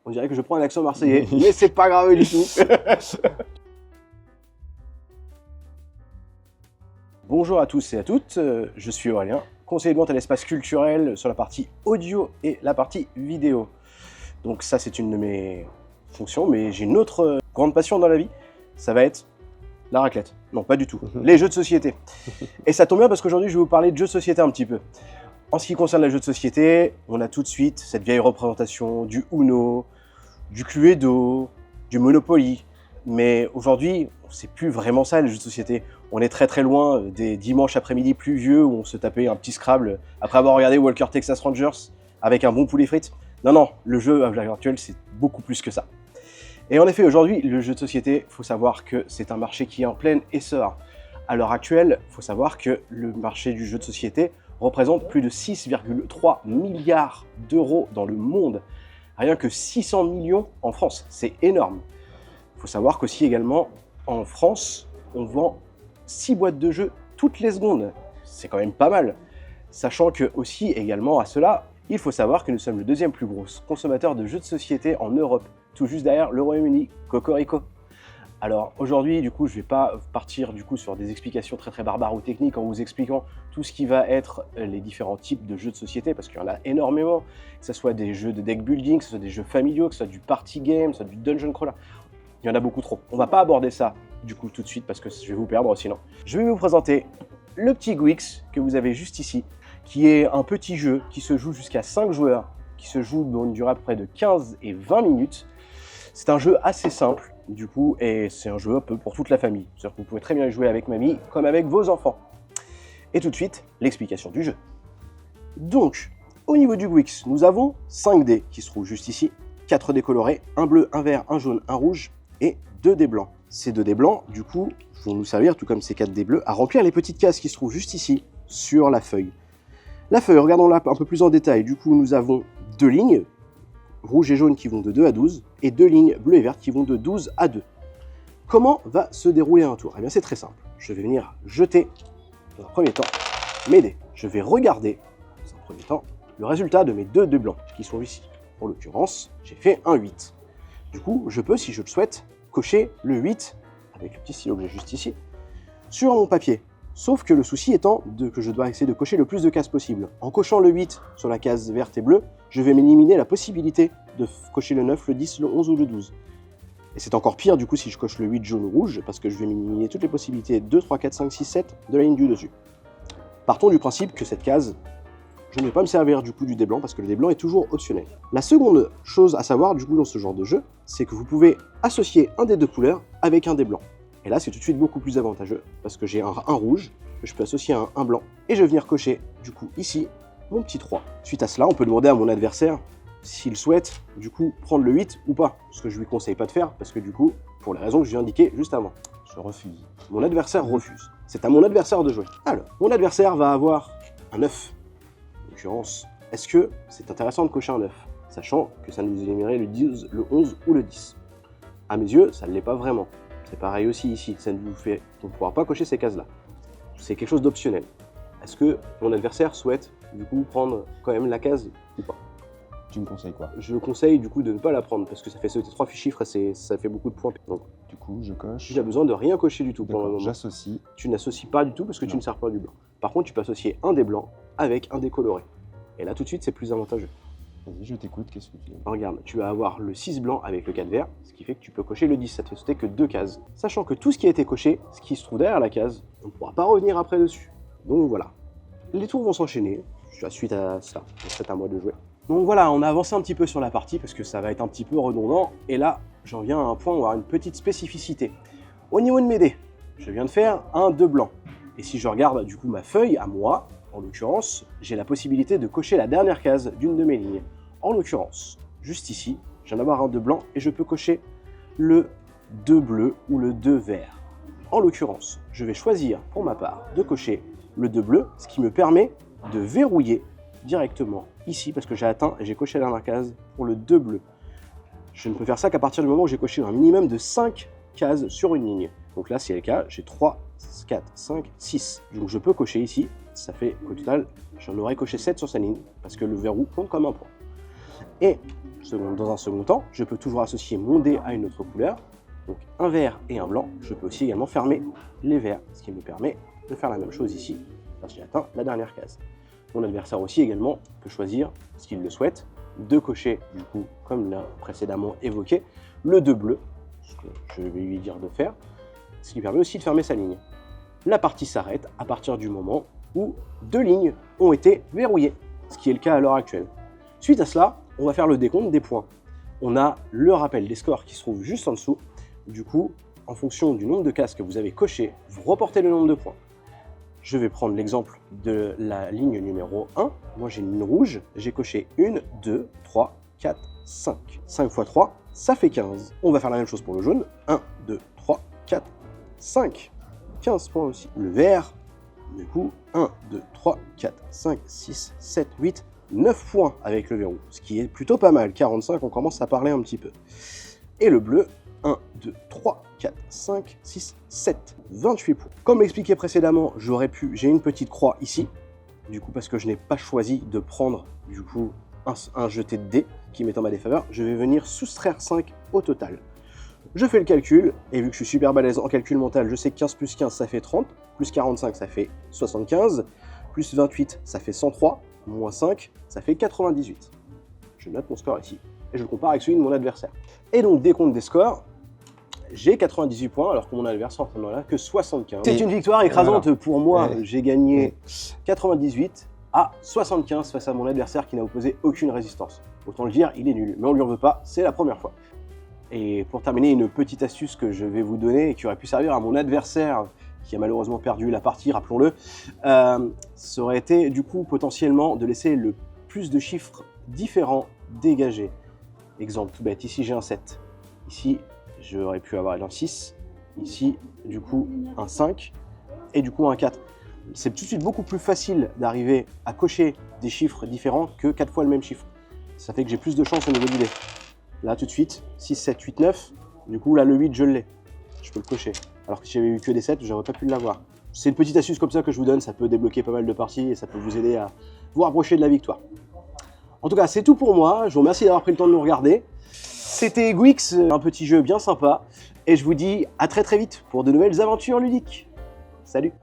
On dirait que je prends un accent marseillais, mais c'est pas grave du tout. Bonjour à tous et à toutes, je suis Aurélien, conseiller de vente à l'espace culturel sur la partie audio et la partie vidéo. Donc ça c'est une de mes fonctions, mais j'ai une autre grande passion dans la vie, ça va être la raclette. Non, pas du tout, les jeux de société. Et ça tombe bien parce qu'aujourd'hui je vais vous parler de jeux de société un petit peu. En ce qui concerne les jeux de société, on a tout de suite cette vieille représentation du Uno, du Cluedo, du Monopoly. Mais aujourd'hui, c'est plus vraiment ça les jeux de société. On est très très loin des dimanches après-midi pluvieux où on se tapait un petit Scrabble après avoir regardé Walker Texas Rangers avec un bon poulet frites. Non, non, le jeu à l'heure actuelle, c'est beaucoup plus que ça. Et en effet, aujourd'hui, le jeu de société, il faut savoir que c'est un marché qui est en plein essor. À l'heure actuelle, il faut savoir que le marché du jeu de société représente plus de 6,3 milliards d'euros dans le monde. Rien que 600 millions en France, c'est énorme. Il faut savoir qu'aussi également, en France, on vend 6 boîtes de jeux toutes les secondes. C'est quand même pas mal. Sachant que aussi également à cela, il faut savoir que nous sommes le deuxième plus gros consommateur de jeux de société en Europe, tout juste derrière le Royaume-Uni, Cocorico. Alors aujourd'hui, du coup, je ne vais pas partir du coup sur des explications très barbares ou techniques en vous expliquant tout ce qui va être les différents types de jeux de société, parce qu'il y en a énormément, que ce soit des jeux de deck building, que ce soit des jeux familiaux, que ce soit du party game, que ce soit du dungeon crawler. Il y en a beaucoup trop. On ne va pas aborder ça du coup tout de suite parce que je vais vous perdre sinon. Je vais vous présenter le petit Gwix que vous avez juste ici, qui est un petit jeu qui se joue jusqu'à 5 joueurs, qui se joue dans une durée à peu près de 15 et 20 minutes. C'est un jeu assez simple, du coup, et c'est un jeu un peu pour toute la famille. C'est-à-dire que vous pouvez très bien y jouer avec mamie, comme avec vos enfants. Et tout de suite, l'explication du jeu. Donc, au niveau du Gwix, nous avons 5 dés qui se trouvent juste ici, 4 dés colorés, un bleu, un vert, un jaune, un rouge, et 2 dés blancs. Ces 2 dés blancs, du coup, vont nous servir, tout comme ces 4 dés bleus, à remplir les petites cases qui se trouvent juste ici, sur la feuille. La feuille, regardons-la un peu plus en détail. Du coup, nous avons 2 lignes, rouge et jaune qui vont de 2 à 12, et 2 lignes bleues et vertes qui vont de 12 à 2. Comment va se dérouler un tour? Eh bien, c'est très simple. Je vais venir jeter, dans un premier temps, mes dés. Je vais regarder, dans un premier temps, le résultat de mes 2 dés blancs, qui sont ici. En l'occurrence, j'ai fait un 8. Du coup, je peux, si je le souhaite, cocher le 8, avec le petit stylo que j'ai juste ici, sur mon papier. Sauf que le souci étant que je dois essayer de cocher le plus de cases possible. En cochant le 8 sur la case verte et bleue, je vais m'éliminer la possibilité de cocher le 9, le 10, le 11 ou le 12. Et c'est encore pire du coup si je coche le 8 jaune ou rouge, parce que je vais m'éliminer toutes les possibilités 2, 3, 4, 5, 6, 7 de la ligne du dessus. Partons du principe que cette case, je ne vais pas me servir du coup du dé blanc, parce que le dé blanc est toujours optionnel. La seconde chose à savoir du coup dans ce genre de jeu, c'est que vous pouvez associer un des 2 couleurs avec un dé blanc. Et là, c'est tout de suite beaucoup plus avantageux, parce que j'ai un rouge, que je peux associer à un blanc, et je vais venir cocher, du coup, ici, mon petit 3. Suite à cela, on peut demander à mon adversaire s'il souhaite, du coup, prendre le 8 ou pas, ce que je lui conseille pas de faire, parce que du coup, pour les raisons que je viens d'indiquer juste avant. Je refuse. Mon adversaire refuse. C'est à mon adversaire de jouer. Alors, mon adversaire va avoir un 9. En l'occurrence, est-ce que c'est intéressant de cocher un 9, sachant que ça nous éliminerait le 10, le 11 ou le 10? À mes yeux, ça ne l'est pas vraiment. C'est pareil aussi ici, ça nous fait, on ne pourra pas cocher ces cases-là. C'est quelque chose d'optionnel. Est-ce que mon adversaire souhaite du coup prendre quand même la case ou pas? Tu me conseilles quoi? Je conseille du coup de ne pas la prendre parce que ça fait sauter 3 chiffres et ça fait beaucoup de points. Donc Du coup, je coche. j'ai besoin de rien cocher du tout pour le moment. J'associe. Tu n'associes pas du tout parce que tu ne sers pas du blanc. Par contre, tu peux associer un des blancs avec un des coloré. Et là tout de suite, c'est plus avantageux. Vas-y, je t'écoute, qu'est-ce que tu dis? Regarde, tu vas avoir le 6 blanc avec le 4 vert, ce qui fait que tu peux cocher le 10, ça te fait sauter que 2 cases. Sachant que tout ce qui a été coché, ce qui se trouve derrière la case, on ne pourra pas revenir après dessus. Donc voilà. Les tours vont s'enchaîner, suite à ça, c'est à moi de jouer. Donc voilà, on a avancé un petit peu sur la partie parce que ça va être un petit peu redondant, et là, j'en viens à un point où on va avoir une petite spécificité. Au niveau de mes dés, je viens de faire un 2 blanc. Et si je regarde du coup ma feuille à moi, en l'occurrence, j'ai la possibilité de cocher la dernière case d'une de mes lignes. En l'occurrence, juste ici, je viens d'avoir un 2 blanc et je peux cocher le 2 bleu ou le 2 vert. En l'occurrence, je vais choisir pour ma part de cocher le 2 bleu, ce qui me permet de verrouiller directement ici, parce que j'ai atteint et j'ai coché la dernière case pour le 2 bleu. Je ne peux faire ça qu'à partir du moment où j'ai coché un minimum de 5 cases sur une ligne. Donc là, c'est le cas, j'ai 3, 4, 5, 6. Donc je peux cocher ici, ça fait qu'au total, j'en aurais coché 7 sur sa ligne, parce que le verrou compte comme un point. Et Dans un second temps, je peux toujours associer mon dé à une autre couleur, donc un vert et un blanc. Je peux aussi également fermer les verts, ce qui me permet de faire la même chose ici, parce que j'ai atteint la dernière case. Mon adversaire aussi également peut choisir, s'il le souhaite, de cocher, du coup, comme l'a précédemment évoqué, le 2 bleu, ce que je vais lui dire de faire, ce qui permet aussi de fermer sa ligne. La partie s'arrête à partir du moment où 2 lignes ont été verrouillées, ce qui est le cas à l'heure actuelle. Suite à cela, on va faire le décompte des points. On a le rappel des scores qui se trouve juste en dessous. Du coup, en fonction du nombre de cases que vous avez coché, vous reportez le nombre de points. Je vais prendre l'exemple de la ligne numéro 1. Moi, j'ai une ligne rouge. J'ai coché 1, 2, 3, 4, 5. 5 x 3, ça fait 15. On va faire la même chose pour le jaune. 1, 2, 3, 4, 5. 15 points aussi. Le vert, du coup, 1, 2, 3, 4, 5, 6, 7, 8, 9 points avec le verrou, ce qui est plutôt pas mal. 45, on commence à parler un petit peu. Et le bleu, 1, 2, 3, 4, 5, 6, 7, 28 points. Comme expliqué précédemment, j'ai une petite croix ici, du coup parce que je n'ai pas choisi de prendre du coup un jeté de dés qui m'est en ma défaveur, je vais venir soustraire 5 au total. Je fais le calcul, et vu que je suis super balèze en calcul mental, je sais que 15 plus 15 ça fait 30, plus 45 ça fait 75, plus 28 ça fait 103, moins 5 ça fait 98. Je note mon score ici, et je le compare avec celui de mon adversaire. Et donc décompte des scores, j'ai 98 points, alors que mon adversaire n'en a que 75. C'est une victoire écrasante voilà. Pour moi, j'ai gagné 98 à 75 face à mon adversaire qui n'a opposé aucune résistance. Autant le dire, il est nul, mais on lui en veut pas, c'est la première fois. Et pour terminer, une petite astuce que je vais vous donner et qui aurait pu servir à mon adversaire qui a malheureusement perdu la partie, rappelons-le, ça aurait été du coup potentiellement de laisser le plus de chiffres différents dégagés. Exemple tout bête, ici j'ai un 7, ici j'aurais pu avoir un 6, ici du coup un 5 et du coup un 4. C'est tout de suite beaucoup plus facile d'arriver à cocher des chiffres différents que 4 fois le même chiffre. Ça fait que j'ai plus de chance au niveau du dé. Là tout de suite, 6, 7, 8, 9, du coup là le 8 je l'ai, je peux le cocher. Alors que si j'avais eu que des 7, j'aurais pas pu l'avoir. C'est une petite astuce comme ça que je vous donne, ça peut débloquer pas mal de parties et ça peut vous aider à vous rapprocher de la victoire. En tout cas, c'est tout pour moi, je vous remercie d'avoir pris le temps de nous regarder. C'était Gwix, un petit jeu bien sympa, et je vous dis à très vite pour de nouvelles aventures ludiques. Salut!